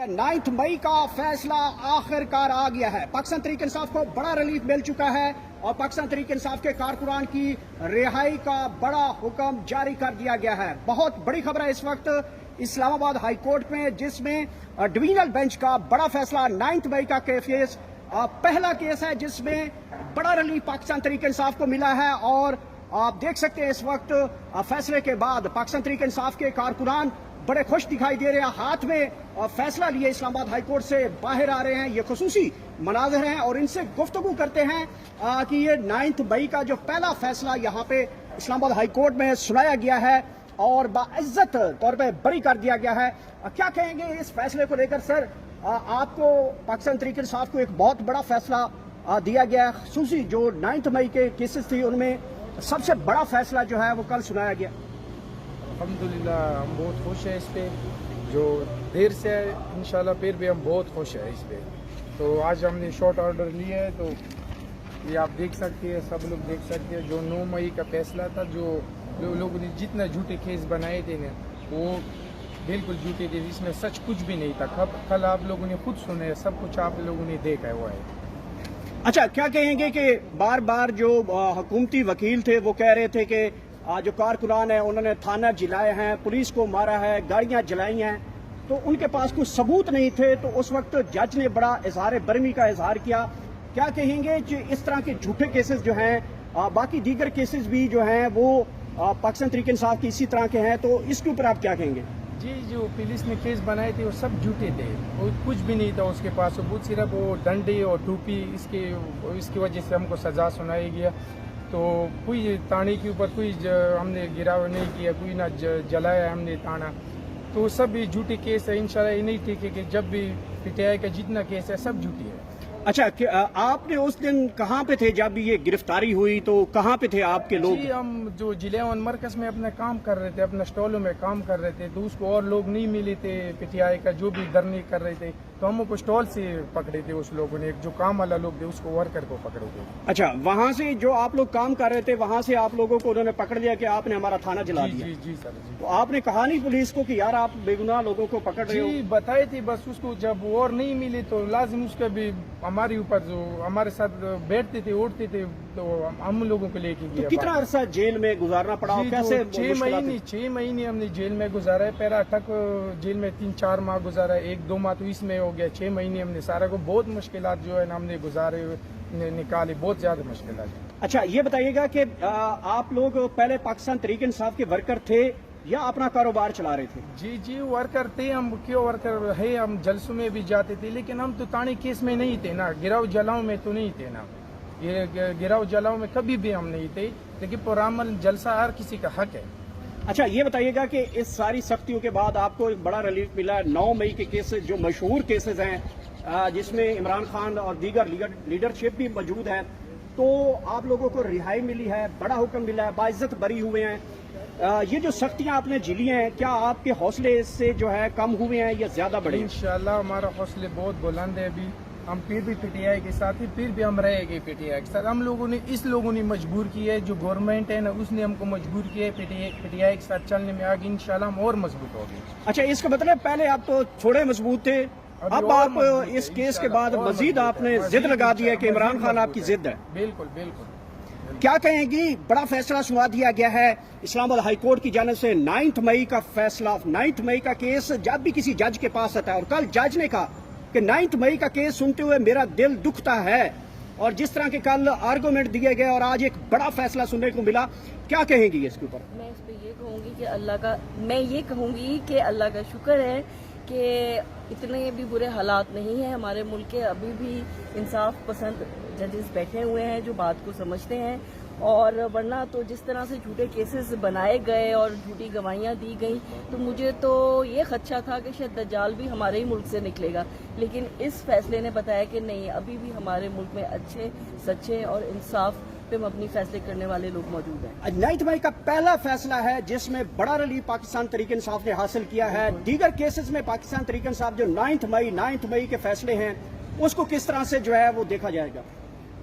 9 मई का फैसला आखिरकार आ गया है। पाकिस्तान तहरीक इंसाफ को बड़ा रिलीफ मिल चुका है और पाकिस्तान तहरीक इंसाफ के कारकुनान की रिहाई का बड़ा हुक्म जारी कर दिया गया है। बहुत बड़ी खबर है इस वक्त इस्लामाबाद हाई कोर्ट में, जिसमें डिवीजनल बेंच का बड़ा फैसला 9 मई का केस पहला केस है जिसमें बड़ा रिलीफ पाकिस्तान तहरीक इंसाफ को मिला है। और आप देख सकते हैं इस वक्त फैसले के बाद पाकिस्तान तहरीक इंसाफ के कारकुनान बड़े खुश दिखाई दे रहे हैं, हाथ में फैसला लिए इस्लामाबाद हाई कोर्ट से बाहर आ रहे हैं। ये खुसूसी मनाज़र हैं और इनसे गुफ्तगू करते हैं कि ये 9 मई का जो पहला फैसला यहाँ पे इस्लामाबाद हाई कोर्ट में सुनाया गया है और बाइज्जत तौर पे बरी कर दिया गया है। क्या कहेंगे इस फैसले को लेकर सर? आपको पाकिस्तान तहरीक इंसाफ को एक बहुत बड़ा फैसला दिया गया है, खुसूसी जो 9 मई के केसेस थी उनमें सबसे बड़ा फैसला जो है वो कल सुनाया गया। अल्हम्दुलिल्लाह हम बहुत खुश हैं इस पे, जो देर से है इंशाल्लाह फिर भी हम बहुत खुश हैं इस पे। तो आज हमने शॉर्ट ऑर्डर लिया है, तो ये आप देख सकते हैं, सब लोग देख सकते हैं। जो 9 मई का फैसला था, जो लोगों ने जितना झूठे केस बनाए थे ना, वो बिल्कुल झूठे थे, इसमें सच कुछ भी नहीं था। कल आप लोगों ने खुद सुने है, सब कुछ आप लोगों ने देखा हुआ है। अच्छा, क्या कहेंगे कि बार बार जो हुकूमती वकील थे वो कह रहे थे कि जो कारकुनान है उन्होंने थाना जलाए हैं, पुलिस को मारा है, गाड़ियां जलाई हैं, तो उनके पास कुछ सबूत नहीं थे। तो उस वक्त जज ने बड़ा इजहार बरमी का इजहार किया। क्या कहेंगे कि इस तरह के झूठे केसेस जो हैं, बाकी दीगर केसेस भी जो हैं वो पाकिस्तान तहरीक इंसाफ की इसी तरह के हैं, तो इसके ऊपर आप क्या कहेंगे? जी, जो पुलिस ने केस बनाए थे वो सब झूठे थे, वो कुछ भी नहीं था उसके पास सबूत, सिर्फ वो डंडे और टोपी, इसकी वजह से हमको सजा सुनाई गया। तो कोई ताने के ऊपर कोई हमने गिराव नहीं किया, कोई ना जलाया हमने ताना, तो सब भी झूठे केस है। इंशाल्लाह ये नहीं ठीक है कि जब भी पीटीआई का जितना केस है सब झूठी है। अच्छा, आपने उस दिन कहाँ पे थे जब ये गिरफ्तारी हुई? तो कहाँ पे थे आपके लोग? जी, हम जो जिले मरकज में अपना काम कर रहे थे, अपने स्टॉलों में काम कर रहे थे, तो उसको और लोग नहीं मिले थे पीटीआई का, जो भी धरने कर रहे थे, तो हमको स्टॉल से पकड़े थे उस लोगों ने, एक जो काम वाला लोग थे उसको वर्कर को पकड़े थे। अच्छा, वहाँ से जो आप लोग काम कर रहे थे वहाँ से आप लोगों को उन्होंने पकड़ लिया कि आपने हमारा थाना जला दिया? जी जी सर जी। तो आपने कहा नहीं पुलिस को कि यार आप बेगुनाह लोगों को पकड़ रहे हो? जी बताए थे, बस उसको जब और नहीं मिले तो लाजिम उसका भी हमारे ऊपर, जो हमारे साथ बैठते थे उठते थे, तो हम लोगों को लेके गया। तो कितना अरसा जेल में गुजारना पड़ा? कैसे? 6 महीने हमने जेल में गुजारा है। पहला तक जेल में 3-4 माह गुजारा है, 1-2 माह तो इसमें हो गया। 6 महीने हमने सारा को बहुत मुश्किलात जो है ना हमने गुजारे, निकाले, बहुत ज्यादा मुश्किलात। अच्छा, ये बताइएगा कि आप लोग पहले पाकिस्तान तहरीक इंसाफ के वर्कर थे या अपना कारोबार चला रहे थे? जी जी, वर्कर थे हम, क्यों वर्कर है, हम जलसों में भी जाते थे, लेकिन हम तो ताने केस में नहीं थे ना, गिराव जलाओं में तो नहीं थे ना, ये गिराव जलाओं में कभी भी हम नहीं थे, लेकिन पुरामल जलसा हर किसी का हक है। अच्छा, ये बताइएगा कि इस सारी सख्तियों के बाद आपको एक बड़ा रिलीफ मिला है। 9 मई के केसेस जो मशहूर केसेस हैं, जिसमें इमरान खान और दीगर लीडरशिप भी मौजूद है, तो आप लोगों को रिहाई मिली है, बड़ा हुक्म मिला है, बाइज्जत बरी हुए हैं। ये जो सख्तियां आपने झेली हैं, क्या आपके हौसले इससे जो है कम हुए हैं या ज्यादा बढ़े? इंशाल्लाह हमारा हौसले बहुत बुलंद है। अभी हम फिर भी पीटीआई के साथ ही, फिर भी हम रहेंगे पीटीआई के साथ। हम लोगों ने, इस लोगों ने मजबूर किया है, जो गवर्नमेंट है ना उसने हमको मजबूर किया है पीटीआई के साथ चलने में। आगे इंशाल्लाह हम और मजबूत हो गए। अच्छा, इसका मतलब पहले आप तो थोड़े मजबूत थे, अब आप इस केस के बाद मजीद आपने जिद लगा दी है कि इमरान खान आपकी जिद है। बिल्कुल बिल्कुल। क्या कहेंगी? बड़ा फैसला सुना दिया गया है इस्लामाबाद हाई कोर्ट की जानिब से। 9 मई का फैसला, 9 मई का केस जब भी किसी जज के पास आता है, और कल जज ने कहा कि 9 मई का केस सुनते हुए मेरा दिल दुखता है, और जिस तरह के कल आर्गूमेंट दिए गए और आज एक बड़ा फैसला सुनने को मिला, क्या कहेंगी इसके ऊपर? मैं इस पे ये कहूँगी कि अल्लाह का शुक्र है कि इतने भी बुरे हालात नहीं है हमारे मुल्क के। अभी भी इंसाफ पसंद जजेस बैठे हुए हैं जो बात को समझते हैं, और वरना तो जिस तरह से झूठे केसेस बनाए गए और झूठी गवाहियां दी गई, तो मुझे तो ये खदशा था कि शायद दज्जाल भी हमारे ही मुल्क से निकलेगा। लेकिन इस फैसले ने बताया कि नहीं, अभी भी हमारे मुल्क में अच्छे, सच्चे और इंसाफ पे मबनी फैसले करने वाले लोग मौजूद हैं। 9 मई का पहला फैसला है जिसमें बड़ा रिलीफ पाकिस्तान तहरीक इंसाफ ने हासिल किया है। दीगर केसेस में पाकिस्तान तहरीक इंसाफ जो 9 मई के फैसले हैं, उसको किस तरह से जो है वो देखा जाएगा?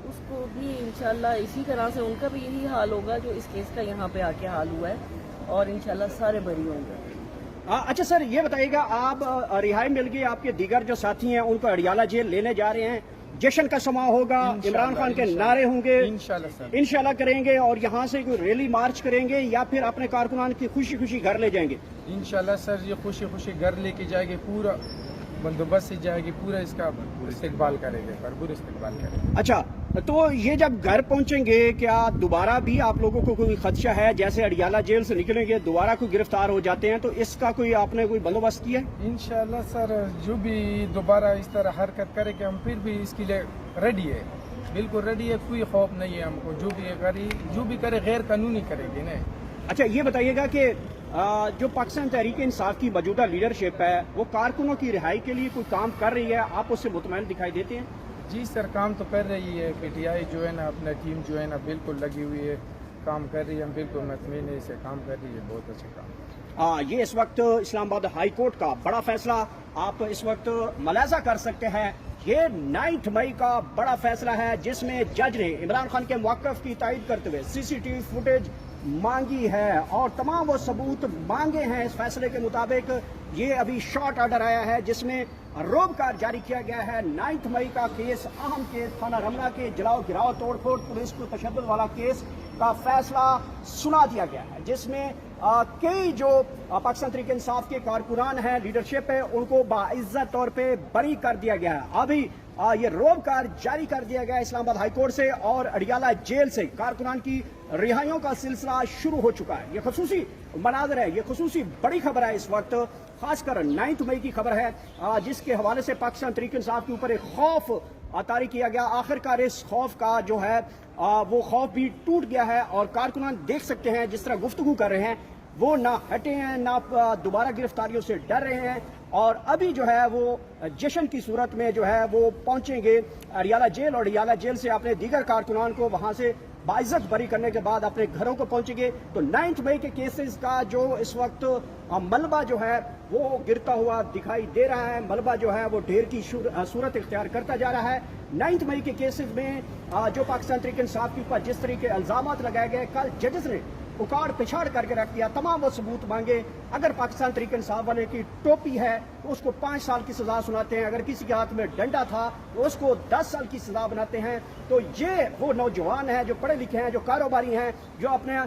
उसको भी इंशाल्लाह इसी तरह से उनका भी यही हाल होगा जो इस केस का यहाँ पे आके हाल हुआ है, और इंशाल्लाह सारे बरी होंगे। अच्छा सर, ये बताइएगा, आप रिहाई मिल गई, आपके दीगर जो साथी हैं उनको अडियाला जेल लेने जा रहे हैं, जश्न का समा होगा, इमरान खान के नारे होंगे, इंशाल्लाह सर, इंशाल्लाह करेंगे, और यहाँ से कोई रैली मार्च करेंगे या फिर अपने कारकुनान की खुशी खुशी घर ले जाएंगे? इंशाल्लाह सर, ये खुशी खुशी घर लेके जाएंगे, पूरा बंदोबस्त से जाएगी, पूरा इसका इस्तेकबाल करेंगे, भरपूर इस्तेकबाल करेंगे। अच्छा, तो ये जब घर पहुंचेंगे, क्या दोबारा भी आप लोगों को कोई खदशा है, जैसे अडियाला जेल से निकलेंगे दोबारा कोई गिरफ्तार हो जाते हैं, तो इसका कोई आपने कोई बंदोबस्त किया है? इंशाल्लाह सर, जो भी दोबारा इस तरह हरकत करे कि हम फिर भी इसके लिए रेडी है, बिल्कुल रेडी है, कोई खौफ नहीं है हमको, जो भी करे गैर कानूनी करेंगे ना। अच्छा, ये बताइएगा कि जो पाकिस्तान तहरीक इंसाफ की मौजूदा लीडरशिप है वो कारकुनों की रिहाई के लिए कोई काम कर रही है, आप उससे मुतमईन दिखाई देते हैं? जी सर, काम तो कर रही है, पीटीआई जो है ना, अपना टीम जो है ना बिल्कुल लगी हुई है, काम कर रही है, हम बिल्कुल मुतमईन से काम कर रही है, बहुत अच्छा काम। ये इस वक्त इस्लामाबाद हाई कोर्ट का बड़ा फैसला आप इस वक्त मुलाजा कर सकते हैं। ये 9 मई का बड़ा फैसला है जिसमें जज ने इमरान खान के मौक़िफ़ की तायद करते हुए सीसीटीवी फुटेज मांगी है और तमाम वो सबूत मांगे हैं। इस फैसले के मुताबिक ये अभी शॉर्ट ऑर्डर आया है जिसमें रोबकार जारी किया गया है। 9 मई का केस, अहम केस, थाना रमना के जलाओ गिराओ तोड़फोड़ पुलिस को तशद्दुद वाला केस का फैसला सुना दिया गया है, जिसमें कई जो पाकिस्तान तहरीक इंसाफ के कारकुनान हैं, लीडरशिप है, उनको बाइज्जत तौर पे बरी कर दिया गया है। अभी ये रोबकार जारी कर दिया गया इस्लामाबाद हाई कोर्ट से और अडियाला जेल से कारकुनान की रिहाइयों का सिलसिला शुरू हो चुका है। ये खसूसी मनाज़र है, ये खसूसी बड़ी खबर है इस वक्त, खासकर 9 मई की खबर है, जिसके हवाले से पाकिस्तान तहरीक इंसाफ के ऊपर एक खौफ तारी किया गया। आखिरकार इस खौफ का जो है वो खौफ भी टूट गया है और कारकुनान देख सकते हैं जिस तरह गुफ्तगू कर रहे हैं, वो ना हटे हैं, ना दोबारा गिरफ्तारियों से डर रहे हैं और अभी जो है वो जश्न की सूरत में जो है वो पहुंचेंगे अडियाला जेल और अडियाला जेल से अपने दीगर कारकुनान को वहां से बाइज्जत बरी करने के बाद अपने घरों को पहुंचेंगे। तो 9 मई के केसेस का जो इस वक्त मलबा जो है वो गिरता हुआ दिखाई दे रहा है, मलबा जो है वो ढेर की सूरत इख्तियार करता जा रहा है। 9 मई के केसेस में जो पाकिस्तान तहरीक इंसाफ के ऊपर जिस तरीके इल्जामात लगाए गए, कल जजेस ने उखाड़ पिछाड़ करके रख दिया, तमाम वो सबूत मांगे। अगर पाकिस्तान तहरीक इंसाफ वाले की टोपी है तो उसको 5 साल की सजा सुनाते हैं, अगर किसी के हाथ में डंडा था तो उसको 10 साल की सजा बनाते हैं। तो ये वो नौजवान हैं जो पढ़े लिखे हैं, जो कारोबारी हैं, जो अपने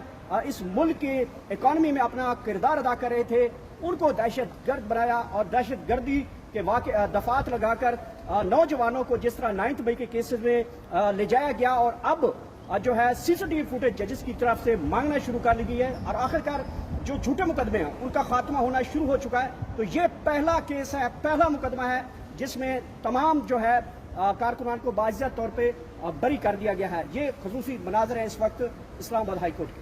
इस मुल्क की इकॉनमी में अपना किरदार अदा कर रहे थे, उनको दहशतगर्द बनाया और दहशतगर्दी के दफात लगाकर नौजवानों को जिस तरह 9 मई के केसेस में ले जाया गया और अब जो है सीसीटीवी फुटेज जजेस की तरफ से मांगना शुरू कर ली गई है और आखिरकार जो झूठे मुकदमे हैं उनका खात्मा होना शुरू हो चुका है। तो ये पहला केस है, पहला मुकदमा है जिसमें तमाम जो है कारकुनान को बाइज्जत तौर पे बरी कर दिया गया है। ये खसूसी मनाज़र है इस वक्त इस्लामाबाद हाई कोर्ट के।